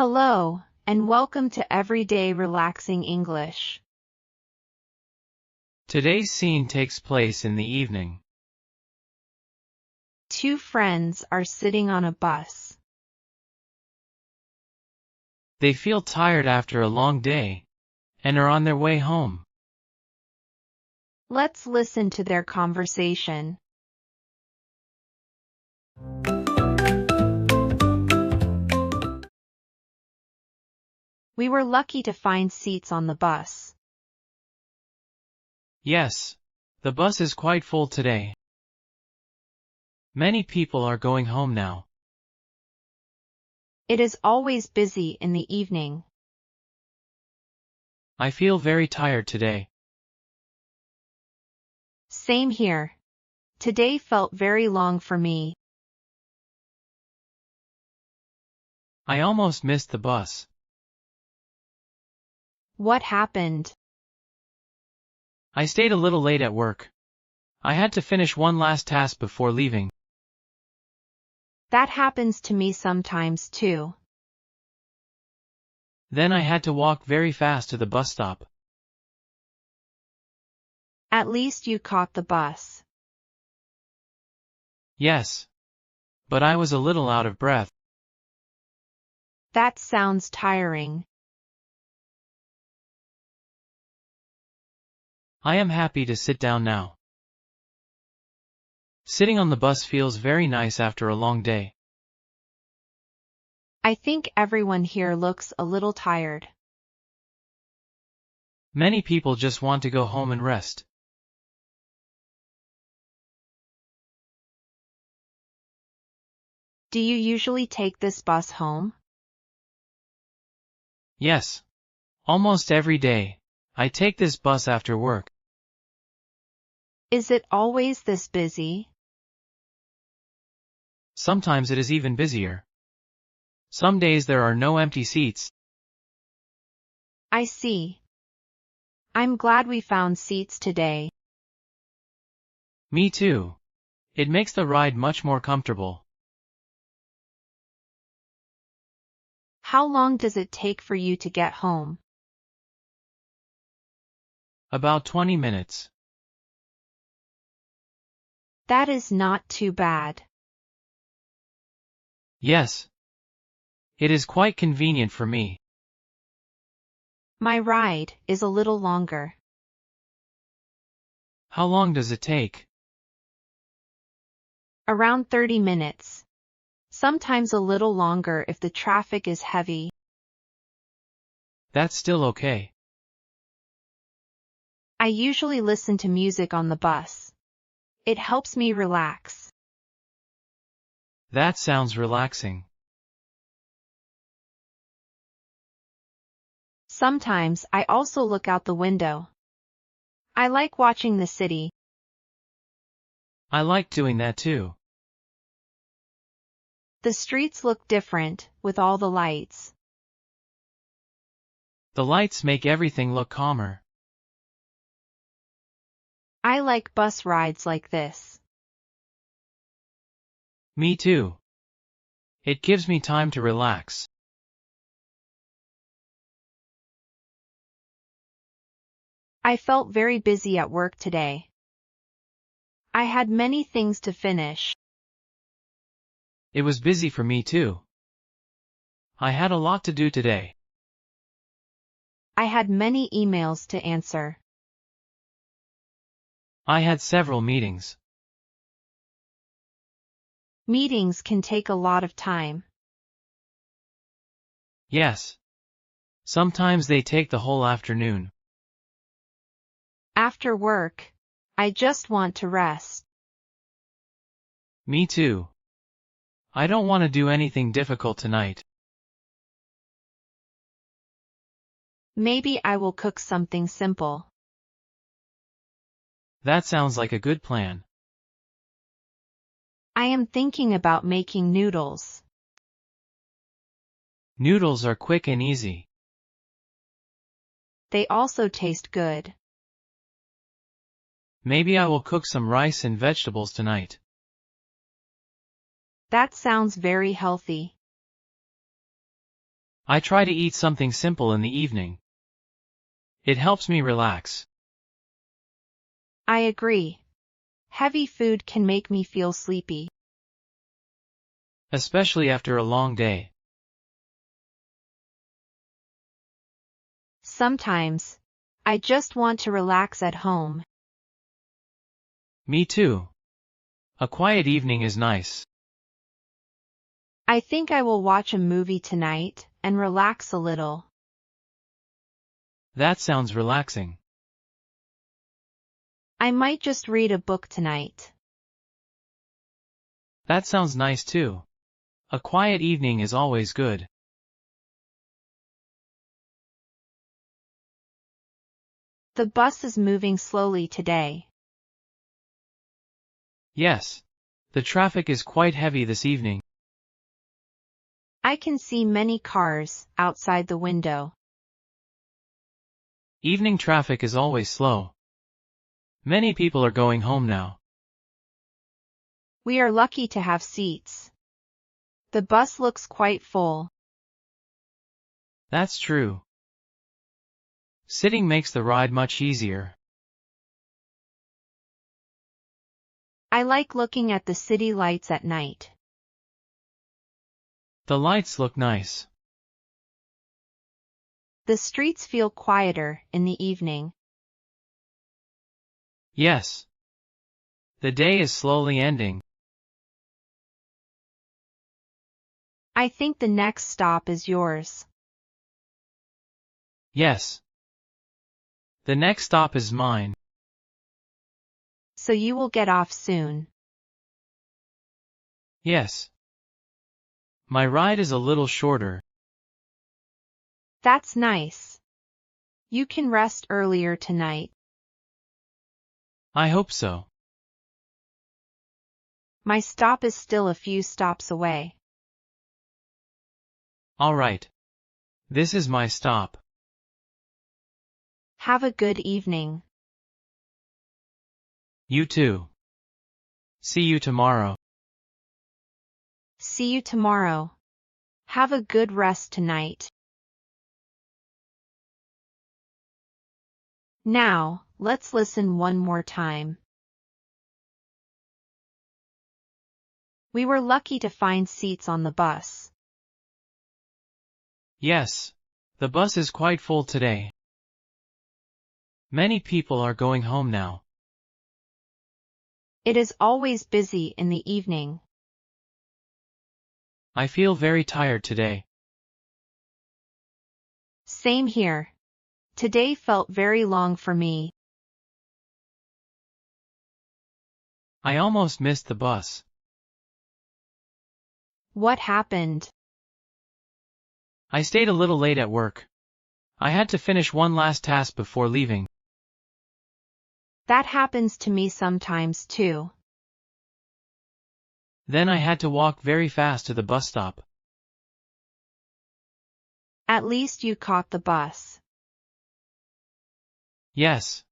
Hello, and welcome to Everyday Relaxing English. Today's scene takes place in the evening. Two friends are sitting on a bus. They feel tired after a long day, and are on their way home. Let's listen to their conversation. We were lucky to find seats on the bus. Yes, the bus is quite full today. Many people are going home now. It is always busy in the evening. I feel very tired today. Same here. Today felt very long for me. I almost missed the bus. What happened? I stayed a little late at work. I had to finish one last task before leaving. That happens to me sometimes too. Then I had to walk very fast to the bus stop. At least you caught the bus. Yes. But I was a little out of breath. That sounds tiring. I am happy to sit down now. Sitting on the bus feels very nice after a long day. I think everyone here looks a little tired. Many people just want to go home and rest. Do you usually take this bus home? Yes. Almost every day, I take this bus after work. Is it always this busy? Sometimes it is even busier. Some days there are no empty seats. I see. I'm glad we found seats today. Me too. It makes the ride much more comfortable. How long does it take for you to get home? About 20 minutes. That is not too bad. Yes. It is quite convenient for me. My ride is a little longer. How long does it take? Around 30 minutes. Sometimes a little longer if the traffic is heavy. That's still okay. I usually listen to music on the bus. It helps me relax. That sounds relaxing. Sometimes I also look out the window. I like watching the city. I like doing that too. The streets look different with all the lights. The lights make everything look calmer. I like bus rides like this. Me too. It gives me time to relax. I felt very busy at work today. I had many things to finish. It was busy for me too. I had a lot to do today. I had many emails to answer. I had several meetings. Meetings can take a lot of time. Yes. Sometimes they take the whole afternoon. After work, I just want to rest. Me too. I don't want to do anything difficult tonight. Maybe I will cook something simple. That sounds like a good plan. I am thinking about making noodles. Noodles are quick and easy. They also taste good. Maybe I will cook some rice and vegetables tonight. That sounds very healthy. I try to eat something simple in the evening. It helps me relax. I agree. Heavy food can make me feel sleepy. Especially after a long day. Sometimes, I just want to relax at home. Me too. A quiet evening is nice. I think I will watch a movie tonight and relax a little. That sounds relaxing. I might just read a book tonight. That sounds nice too. A quiet evening is always good. The bus is moving slowly today. Yes. The traffic is quite heavy this evening. I can see many cars outside the window. Evening traffic is always slow. Many people are going home now. We are lucky to have seats. The bus looks quite full. That's true. Sitting makes the ride much easier. I like looking at the city lights at night. The lights look nice. The streets feel quieter in the evening. Yes. The day is slowly ending. I think the next stop is yours. Yes. The next stop is mine. So you will get off soon. Yes. My ride is a little shorter. That's nice. You can rest earlier tonight. I hope so. My stop is still a few stops away. All right. This is my stop. Have a good evening. You too. See you tomorrow. See you tomorrow. Have a good rest tonight. Now, let's listen one more time. We were lucky to find seats on the bus. Yes. The bus is quite full today. Many people are going home now. It is always busy in the evening. I feel very tired today. Same here. Today felt very long for me. I almost missed the bus. What happened? I stayed a little late at work. I had to finish one last task before leaving. That happens to me sometimes too. Then I had to walk very fast to the bus stop. At least you caught the bus. Yes.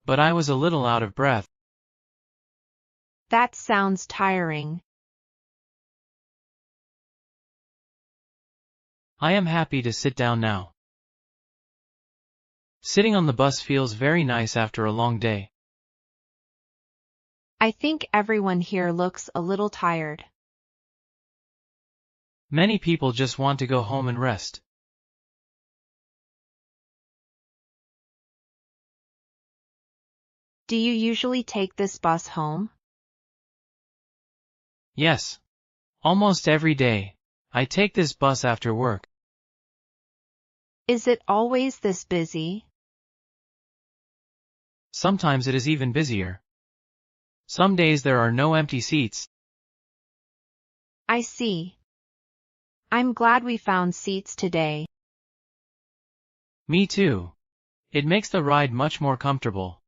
But I was a little out of breath. That sounds tiring. I am happy to sit down now. Sitting on the bus feels very nice after a long day. I think everyone here looks a little tired. Many people just want to go home and rest. Do you usually take this bus home? Yes. Almost every day, I take this bus after work. Is it always this busy? Sometimes it is even busier. Some days there are no empty seats. I see. I'm glad we found seats today. Me too. It makes the ride much more comfortable.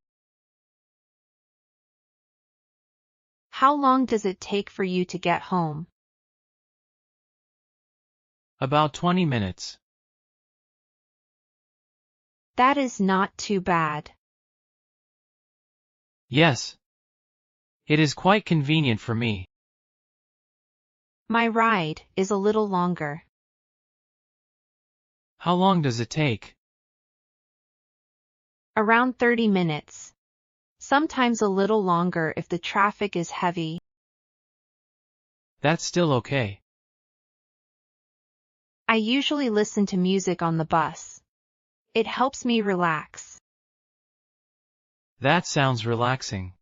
How long does it take for you to get home? About 20 minutes. That is not too bad. Yes. It is quite convenient for me. My ride is a little longer. How long does it take? Around 30 minutes. Sometimes a little longer if the traffic is heavy. That's still okay. I usually listen to music on the bus. It helps me relax. That sounds relaxing.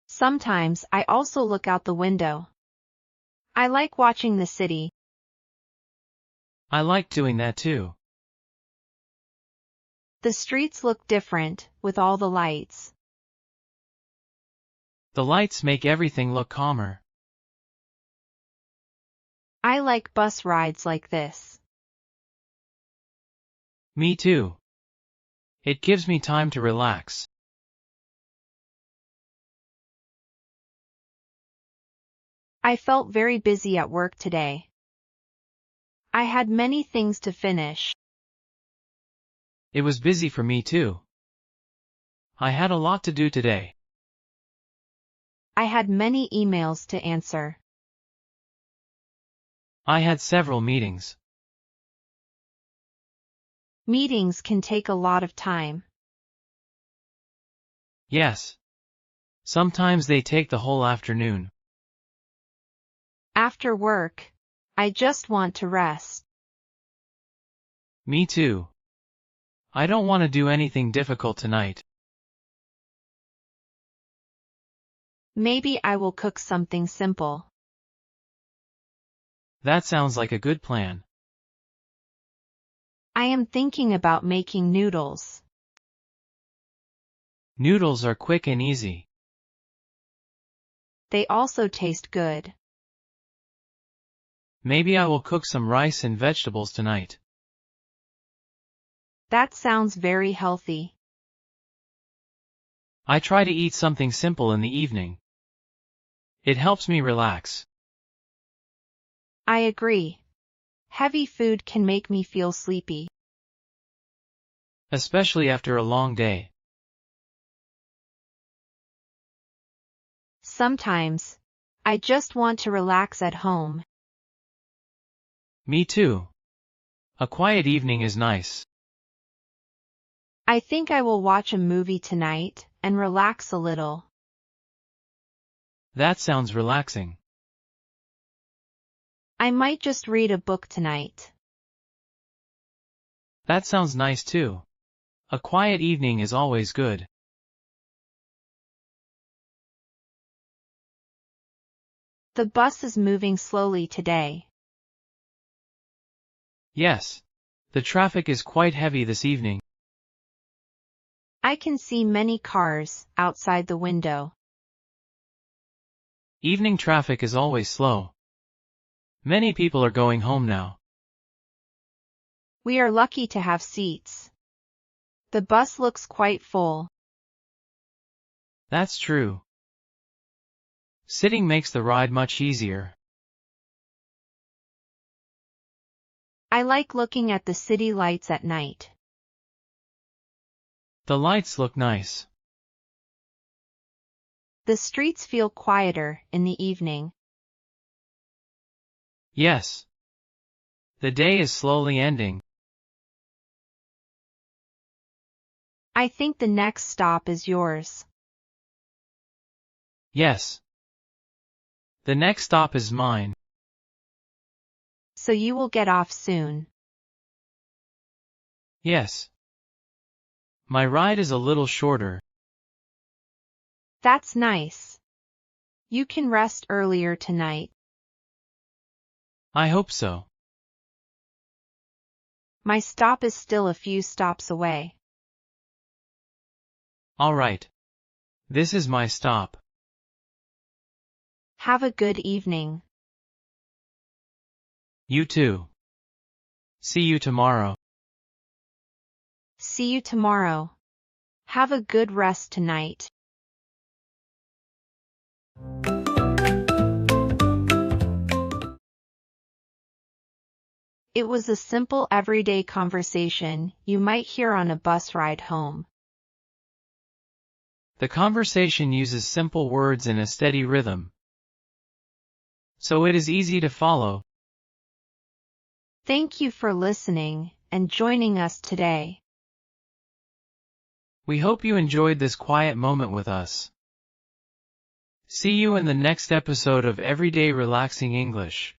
Sometimes I also look out the window. I like watching the city. I like doing that too. The streets look different with all the lights. The lights make everything look calmer. I like bus rides like this. Me too. It gives me time to relax. I felt very busy at work today. I had many things to finish. It was busy for me too. I had a lot to do today. I had many emails to answer. I had several meetings. Meetings can take a lot of time. Yes. Sometimes they take the whole afternoon. After work, I just want to rest. Me too. I don't want to do anything difficult tonight. Maybe I will cook something simple. That sounds like a good plan. I am thinking about making noodles. Noodles are quick and easy. They also taste good. Maybe I will cook some rice and vegetables tonight. That sounds very healthy. I try to eat something simple in the evening. It helps me relax. I agree. Heavy food can make me feel sleepy. Especially after a long day. Sometimes, I just want to relax at home. Me too. A quiet evening is nice. I think I will watch a movie tonight and relax a little. That sounds relaxing. I might just read a book tonight. That sounds nice too. A quiet evening is always good. The bus is moving slowly today. Yes. The traffic is quite heavy this evening. I can see many cars outside the window. Evening traffic is always slow. Many people are going home now. We are lucky to have seats. The bus looks quite full. That's true. Sitting makes the ride much easier. I like looking at the city lights at night. The lights look nice. The streets feel quieter in the evening. Yes. The day is slowly ending. I think the next stop is yours. Yes. The next stop is mine. So you will get off soon. Yes. My ride is a little shorter. That's nice. You can rest earlier tonight. I hope so. My stop is still a few stops away. All right. This is my stop. Have a good evening. You too. See you tomorrow. See you tomorrow. Have a good rest tonight. It was a simple everyday conversation you might hear on a bus ride home. The conversation uses simple words in a steady rhythm. So it is easy to follow. Thank you for listening and joining us today. We hope you enjoyed this quiet moment with us. See you in the next episode of Everyday Relaxing English.